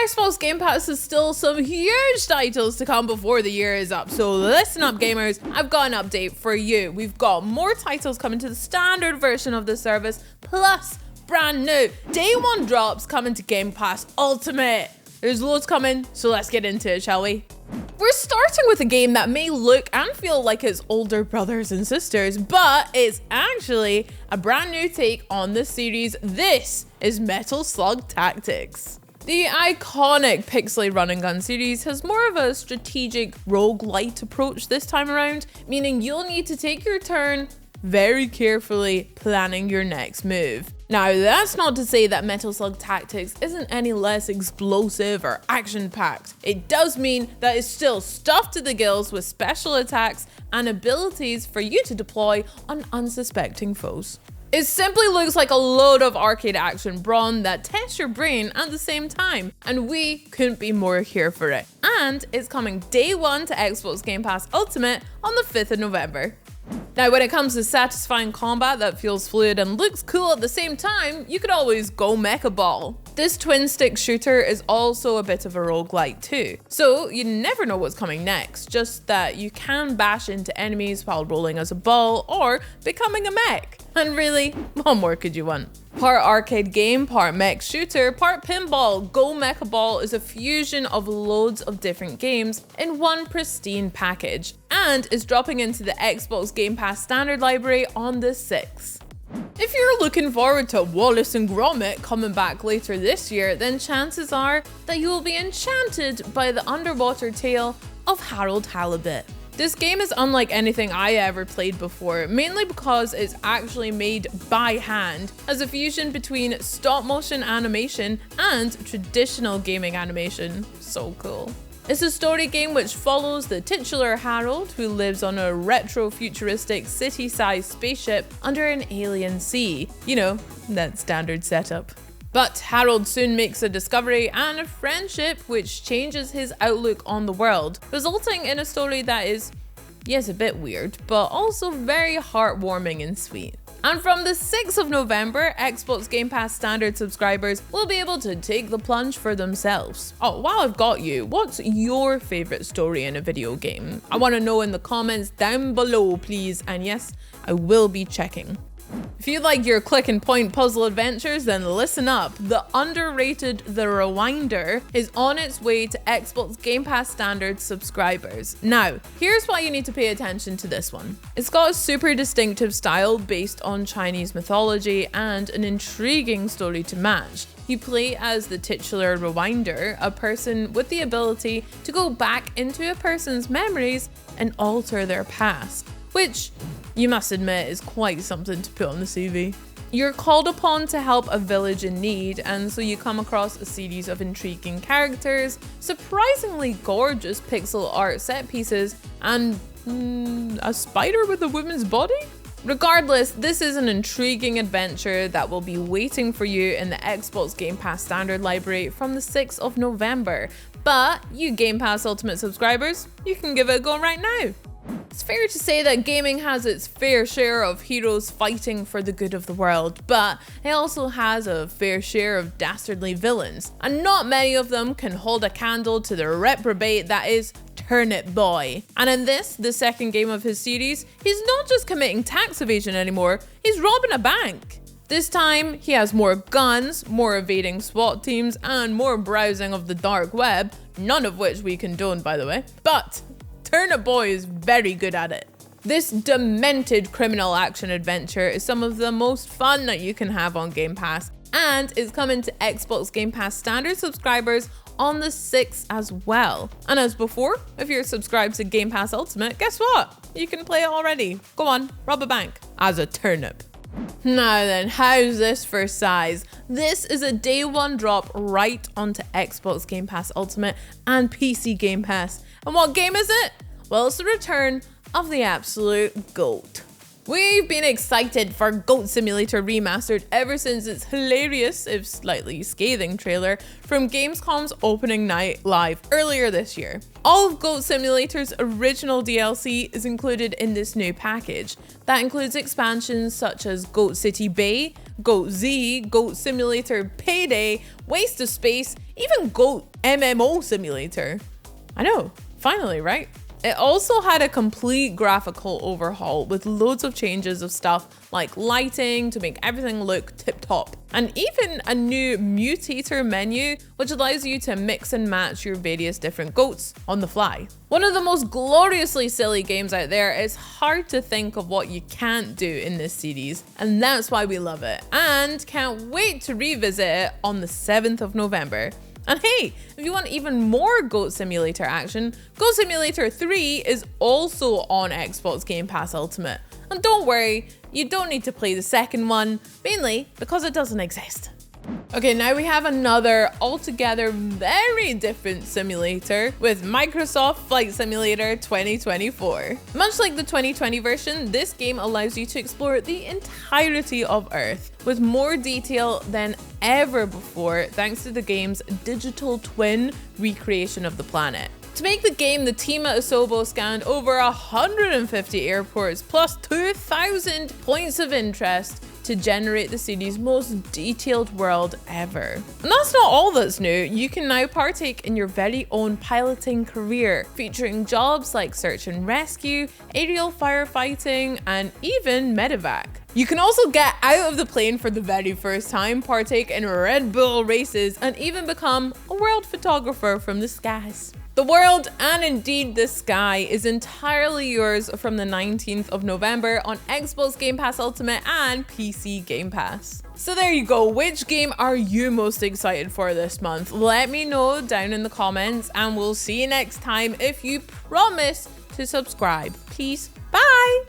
Xbox Game Pass has still some huge titles to come before the year is up, so listen up gamers, I've got an update for you. We've got more titles coming to the standard version of the service, plus brand new day one drops coming to Game Pass Ultimate. There's loads coming, so let's get into it, shall we? We're starting with a game that may look and feel like its older brothers and sisters, but it's actually a brand new take on the series. This is Metal Slug Tactics. The iconic pixely run and gun series has more of a strategic roguelite approach this time around, meaning you'll need to take your turn very carefully planning your next move. Now, that's not to say that Metal Slug Tactics isn't any less explosive or action-packed. It does mean that it's still stuffed to the gills with special attacks and abilities for you to deploy on unsuspecting foes. It simply looks like a load of arcade action brawn that tests your brain at the same time, and we couldn't be more here for it. And it's coming day one to Xbox Game Pass Ultimate on the 5th of November. Now, when it comes to satisfying combat that feels fluid and looks cool at the same time, you could always go Mecha Ball. This twin-stick shooter is also a bit of a roguelite too, so you never know what's coming next, just that you can bash into enemies while rolling as a ball or becoming a mech. And really, what more could you want? Part arcade game, part mech shooter, part pinball, Go Mecha Ball is a fusion of loads of different games in one pristine package, and is dropping into the Xbox Game Pass standard library on the 6th. If you're looking forward to Wallace and Gromit coming back later this year, then chances are that you will be enchanted by the underwater tale of Harold Halibut. This game is unlike anything I ever played before, mainly because it's actually made by hand as a fusion between stop motion animation and traditional gaming animation. So cool. It's a story game which follows the titular Harold, who lives on a retro-futuristic city-sized spaceship under an alien sea. You know, that standard setup. But Harold soon makes a discovery and a friendship which changes his outlook on the world, resulting in a story that is, yes, a bit weird, but also very heartwarming and sweet. And from the 6th of November, Xbox Game Pass standard subscribers will be able to take the plunge for themselves. Oh, while I've got you, what's your favorite story in a video game? I want to know in the comments down below, please. And yes, I will be checking. If you like your click and point puzzle adventures, then listen up. The underrated The Rewinder is on its way to Xbox Game Pass standard subscribers. Now, here's why you need to pay attention to this one. It's got a super distinctive style based on Chinese mythology and an intriguing story to match. You play as the titular Rewinder, a person with the ability to go back into a person's memories and alter their past, which you must admit is quite something to put on the CV. You're called upon to help a village in need, and so you come across a series of intriguing characters, surprisingly gorgeous pixel art set pieces, and a spider with a woman's body? Regardless, this is an intriguing adventure that will be waiting for you in the Xbox Game Pass standard library from the 6th of November. But you Game Pass Ultimate subscribers, you can give it a go right now. It's fair to say that gaming has its fair share of heroes fighting for the good of the world, but it also has a fair share of dastardly villains, and not many of them can hold a candle to the reprobate that is Turnip Boy. And in this, the second game of his series, he's not just committing tax evasion anymore, he's robbing a bank. This time, he has more guns, more evading SWAT teams, and more browsing of the dark web, none of which we condone, by the way. But Turnip Boy is very good at it. This demented criminal action adventure is some of the most fun that you can have on Game Pass, and is coming to Xbox Game Pass standard subscribers on the 6th as well. And as before, if you're subscribed to Game Pass Ultimate, guess what? You can play it already. Go on, rob a bank as a turnip. Now then, how's this for size? This is a day one drop right onto Xbox Game Pass Ultimate and PC Game Pass. And what game is it? Well, it's the return of the absolute GOAT. We've been excited for Goat Simulator Remastered ever since its hilarious, if slightly scathing trailer from Gamescom's opening night live earlier this year. All of Goat Simulator's original DLC is included in this new package. That includes expansions such as Goat City Bay, Goat Z, Goat Simulator Payday, Waste of Space, even Goat MMO Simulator. I know, finally, right? It also had a complete graphical overhaul with loads of changes of stuff like lighting to make everything look tip-top, and even a new mutator menu which allows you to mix and match your various different goats on the fly. One of the most gloriously silly games out there. It's hard to think of what you can't do in this series, and that's why we love it and can't wait to revisit it on the 7th of November. And hey, if you want even more Goat Simulator action, Goat Simulator 3 is also on Xbox Game Pass Ultimate. And don't worry, you don't need to play the second one, mainly because it doesn't exist. Okay, now we have another altogether very different simulator with Microsoft Flight Simulator 2024. Much like the 2020 version, this game allows you to explore the entirety of Earth with more detail than ever before thanks to the game's digital twin recreation of the planet. To make the game, the team at Asobo scanned over 150 airports plus 2,000 points of interest to generate the city's most detailed world ever. And that's not all that's new. You can now partake in your very own piloting career, featuring jobs like search and rescue, aerial firefighting, and even medevac. You can also get out of the plane for the very first time, partake in Red Bull races, and even become a world photographer from the skies. The world, and indeed the sky, is entirely yours from the 19th of November on Xbox Game Pass Ultimate and PC Game Pass. So there you go. Which game are you most excited for this month? Let me know down in the comments, and we'll see you next time if you promise to subscribe. Peace. Bye.